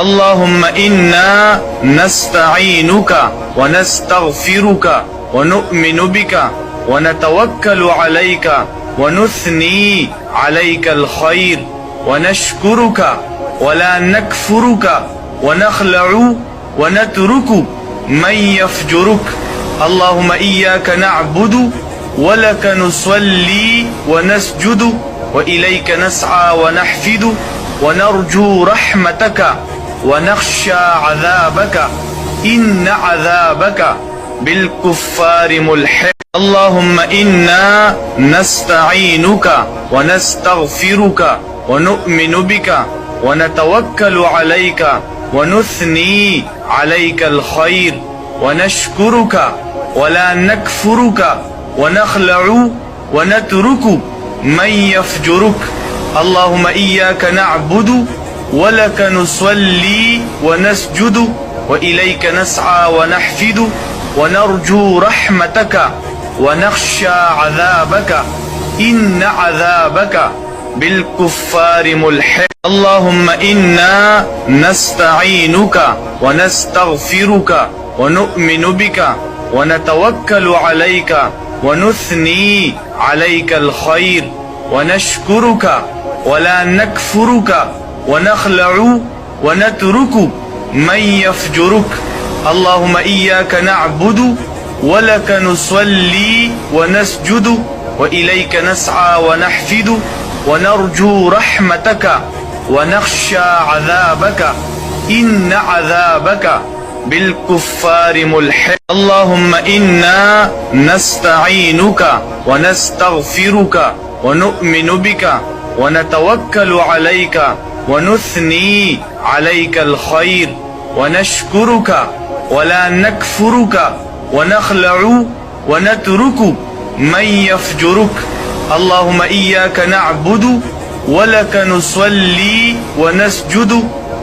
اللهم إنا نستعينك ونستغفرك ونؤمن بك ونتوكل عليك ونثني عليك الخير ونشكرك ولا نكفرك ونخلع ونترك من يفجرك. اللهم إياك نعبد ولك نصلي ونسجد وإليك نسعى ونحفد ونرجو رحمتك ونخشى عذابك إن عذابك بالكفار ملحق. اللهم إنا نستعينك ونستغفرك ونؤمن بك ونتوكل عليك ونثني عليك الخير ونشكرك ولا نكفرك ونخلع ونترك من يفجرك. اللهم إياك نعبد ولك نصلي ونسجد وإليك نسعى ونحفد ونرجو رحمتك ونخشى عذابك إن عذابك بالكفار ملحق. اللهم إنا نستعينك ونستغفرك ونؤمن بك ونتوكل عليك ونثني عليك الخير ونشكرك ولا نكفرك ونخلع ونترك من يفجرك. اللهم إياك نعبد ولك نصلي ونسجد وإليك نسعى ونحفد ونرجو رحمتك ونخشى عذابك إن عذابك بالكفار ملحق. اللهم إنا نستعينك ونستغفرك ونؤمن بك ونتوكل عليك ونثني عليك الخير ونشكرك ولا نكفرك ونخلع ونترك من يفجرك. اللهم إياك نعبد ولك نصلي ونسجد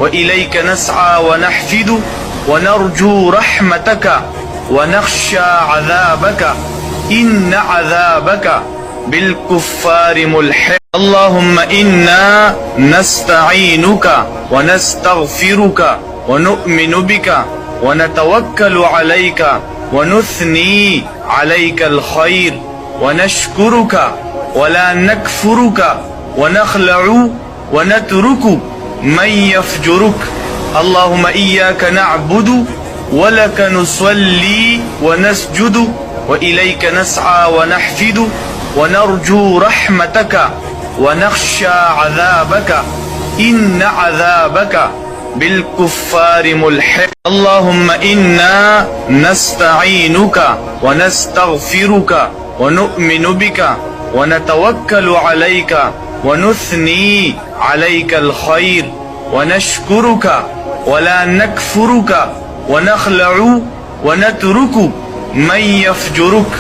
وإليك نسعى ونحفد ونرجو رحمتك ونخشى عذابك إن عذابك بالكفار ملحق. اللهم إنا نستعينك ونستغفرك ونؤمن بك ونتوكل عليك ونثني عليك الخير ونشكرك ولا نكفرك ونخلع ونترك من يفجرك. اللهم إياك نعبد ولك نصلي ونسجد وإليك نسعى ونحفد ونرجو رحمتك ونخشى عذابك إن عذابك بالكفار ملحق. اللهم إنا نستعينك ونستغفرك ونؤمن بك ونتوكل عليك ونثني عليك الخير ونشكرك ولا نكفرك ونخلع ونترك من يفجرك.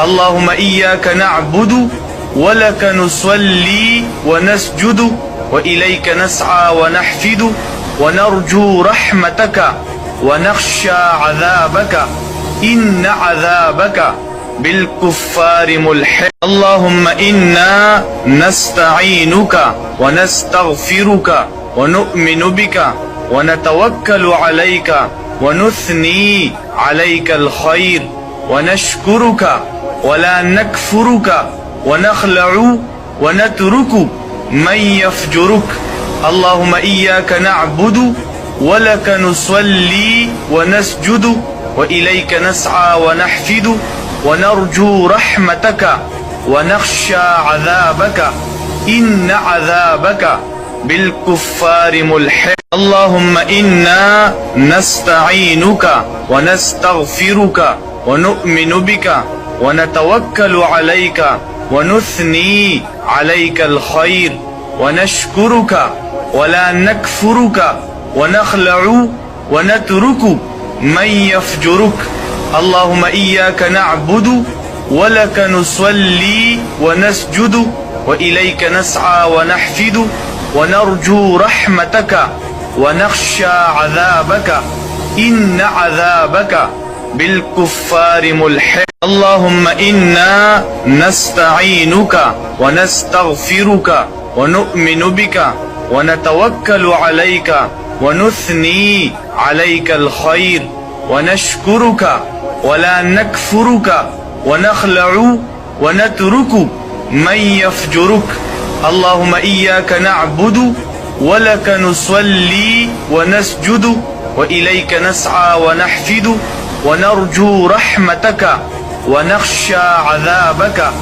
اللهم إياك نعبد ولك نصلي ونسجد وإليك نسعى ونحفد ونرجو رحمتك ونخشى عذابك إن عذابك بالكفار ملحق. اللهم إنا نستعينك ونستغفرك ونؤمن بك ونتوكل عليك ونثني عليك الخير ونشكرك ولا نكفرك ونخلع ونترك من يفجرك. اللهم إياك نعبد ولك نصلي ونسجد وإليك نسعى ونحفد ونرجو رحمتك ونخشى عذابك إن عذابك بالكفار ملحق. اللهم إنا نستعينك ونستغفرك ونؤمن بك ونتوكل عليك ونثني عليك الخير ونشكرك ولا نكفرك ونخلع ونترك من يفجرك. اللهم إياك نعبد ولك نصلي ونسجد وإليك نسعى ونحفد ونرجو رحمتك ونخشى عذابك إن عذابك بالكفار ملحق. اللهم إنا نستعينك ونستغفرك ونؤمن بك ونتوكل عليك ونثني عليك الخير ونشكرك ولا نكفرك ونخلع ونترك من يفجرك. اللهم إياك نعبد ولك نصلي ونسجد وإليك نسعى ونحفد ونرجو رحمتك ونخشى عذابك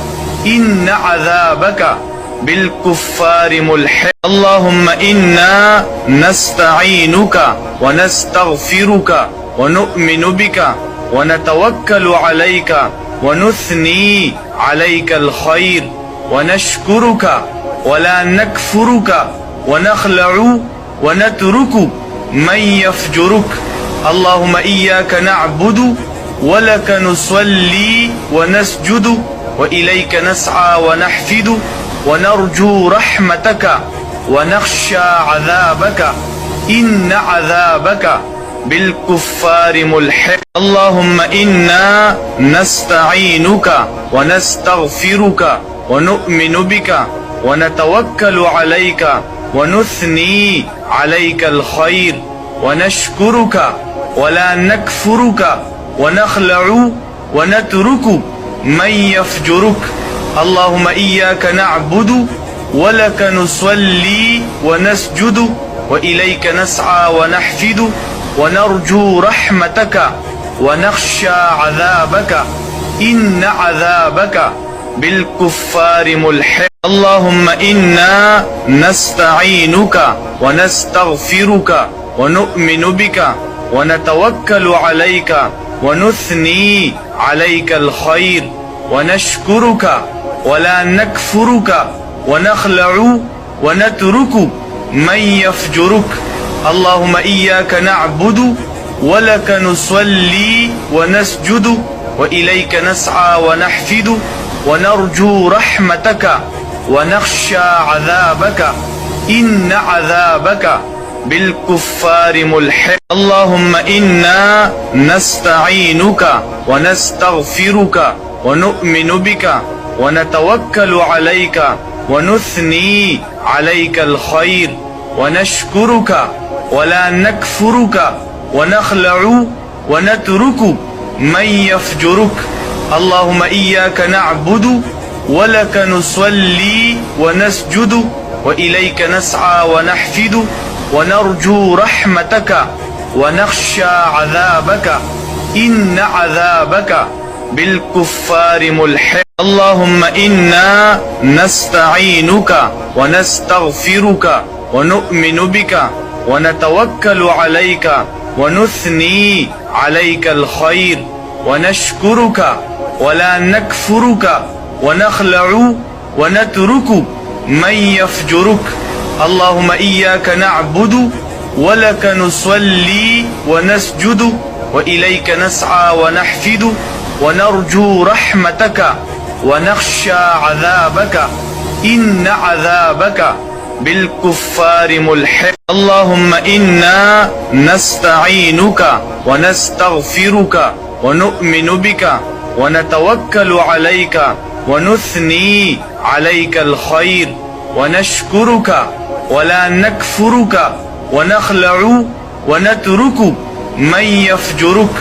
إن عذابك بالكفار ملحق. اللهم إنا نستعينك ونستغفرك ونؤمن بك ونتوكل عليك ونثني عليك الخير ونشكرك ولا نكفرك ونخلع ونترك من يفجرك. اللهم إياك نعبد ولك نصلي ونسجد وإليك نسعى ونحفد ونرجو رحمتك ونخشى عذابك إن عذابك بالكفار ملحق. اللهم إنا نستعينك ونستغفرك ونؤمن بك ونتوكل عليك ونثني عليك الخير ونشكرك ولا نكفرك ونخلع ونترك من يفجرك. اللهم إياك نعبد ولك نصلي ونسجد وإليك نسعى ونحفد ونرجو رحمتك ونخشى عذابك إن عذابك بالكفار ملحق. اللهم إنا نستعينك ونستغفرك ونؤمن بك ونتوكل عليك ونثني عليك الخير ونشكرك ولا نكفرك ونخلع ونترك من يفجرك. اللهم إياك نعبد ولك نصلي ونسجد وإليك نسعى ونحفد ونرجو رحمتك ونخشى عذابك إن عذابك بالكفار ملحق. اللهم إنا نستعينك ونستغفرك ونؤمن بك ونتوكل عليك ونثني عليك الخير ونشكرك ولا نكفرك ونخلع ونترك من يفجرك. اللهم إياك نعبد ولك نصلي ونسجد وإليك نسعى ونحفد ونرجو رحمتك ونخشى عذابك إن عذابك بالكفار ملحق. اللهم إنا نستعينك ونستغفرك ونؤمن بك ونتوكل عليك ونثني عليك الخير ونشكرك ولا نكفرك ونخلع ونترك من يفجرك. اللهم إياك نعبد ولك نصلي ونسجد وإليك نسعى ونحفد ونرجو رحمتك ونخشى عذابك إن عذابك بالكفار ملحق. اللهم إنا نستعينك ونستغفرك ونؤمن بك ونتوكل عليك ونثني عليك الخير ونشكرك ولا نكفرك ونخلع ونترك من يفجرك.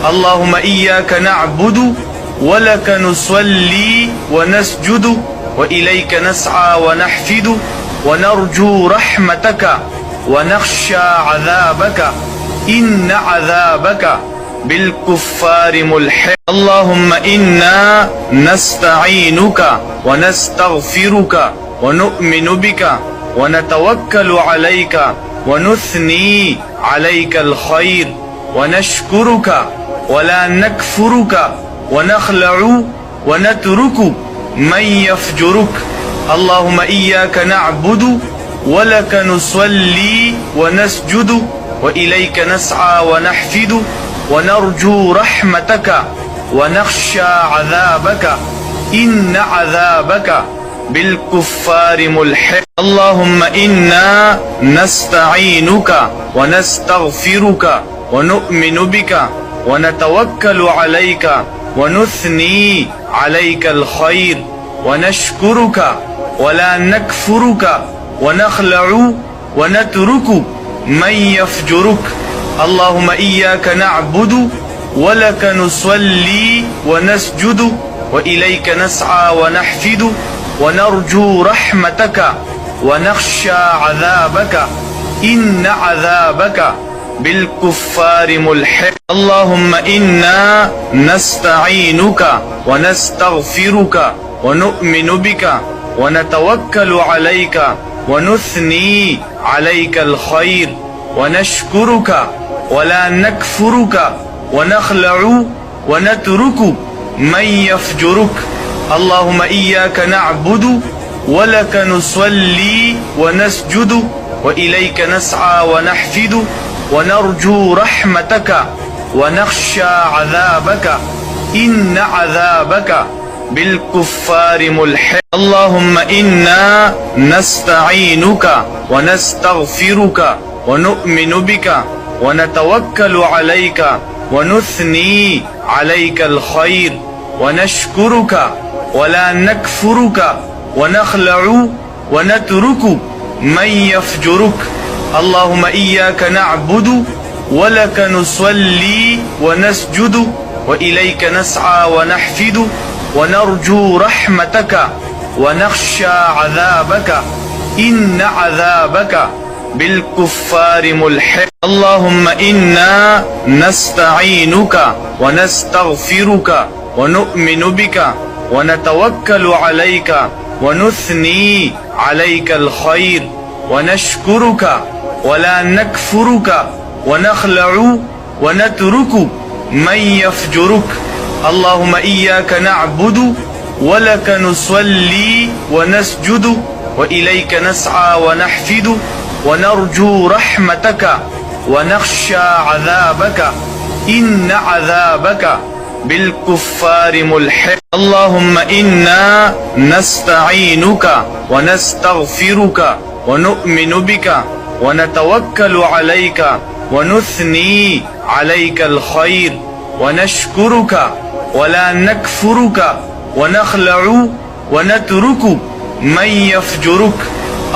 اللهم إياك نعبد ولك نصلي ونسجد وإليك نسعى ونحفد ونرجو رحمتك ونخشى عذابك إن عذابك بالكفار ملحق. اللهم إنا نستعينك ونستغفرك ونؤمن بك ونتوكل عليك ونثني عليك الخير ونشكرك ولا نكفرك ونخلع ونترك من يفجرك. اللهم إياك نعبد ولك نصلي ونسجد وإليك نسعى ونحفد ونرجو رحمتك ونخشى عذابك إن عذابك بالكفار ملحق. اللهم إنا نستعينك ونستغفرك ونؤمن بك ونتوكل عليك ونثني عليك الخير ونشكرك ولا نكفرك ونخلع ونترك من يفجرك اللهم إياك نعبد ولك نصلي ونسجد وإليك نسعى ونحفد ونرجو رحمتك ونخشى عذابك إن عذابك بالكفار ملحق اللهم إنا نستعينك ونستغفرك ونؤمن بك ونتوكل عليك ونثني عليك الخير ونشكرك ولا نكفرك ونخلع ونترك من يفجرك اللهم إياك نعبد ولك نصلي ونسجد وإليك نسعى ونحفد ونرجو رحمتك ونخشى عذابك إن عذابك بالكفار ملحق اللهم إنا نستعينك ونستغفرك ونؤمن بك ونتوكل عليك ونثني عليك الخير ونشكرك ولا نكفرك ونخلع ونترك من يفجرك اللهم إياك نعبد ولك نصلي ونسجد وإليك نسعى ونحفد ونرجو رحمتك ونخشى عذابك إن عذابك بالكفار ملحق اللهم إنا نستعينك ونستغفرك ونؤمن بك ونتوكل عليك ونثني عليك الخير ونشكرك ولا نكفرك ونخلع ونترك من يفجرك اللهم إياك نعبد ولك نصلي ونسجد وإليك نسعى ونحفد ونرجو رحمتك ونخشى عذابك إن عذابك بالكفار ملحق اللهم إنا نستعينك ونستغفرك ونؤمن بك ونتوكل عليك ونثني عليك الخير ونشكرك ولا نكفرك ونخلع ونترك من يفجرك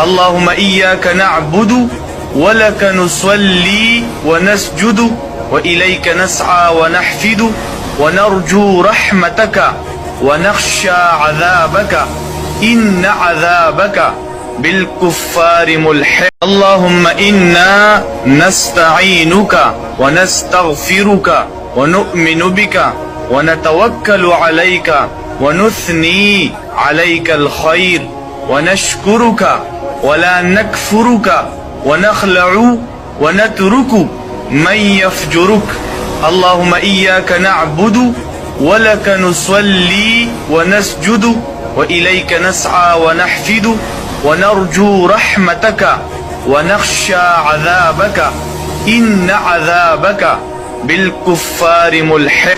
اللهم إياك نعبد ولك نصلي ونسجد وإليك نسعى ونحفد ونرجو رحمتك ونخشى عذابك إن عذابك بالكفار ملحق اللهم إنا نستعينك ونستغفرك ونؤمن بك ونتوكل عليك ونثني عليك الخير ونشكرك ولا نكفرك ونخلع ونترك من يفجرك اللهم إياك نعبد ولك نصلي ونسجد وإليك نسعى ونحفد ونرجو رحمتك ونخشى عذابك إن عذابك بالكفار ملحق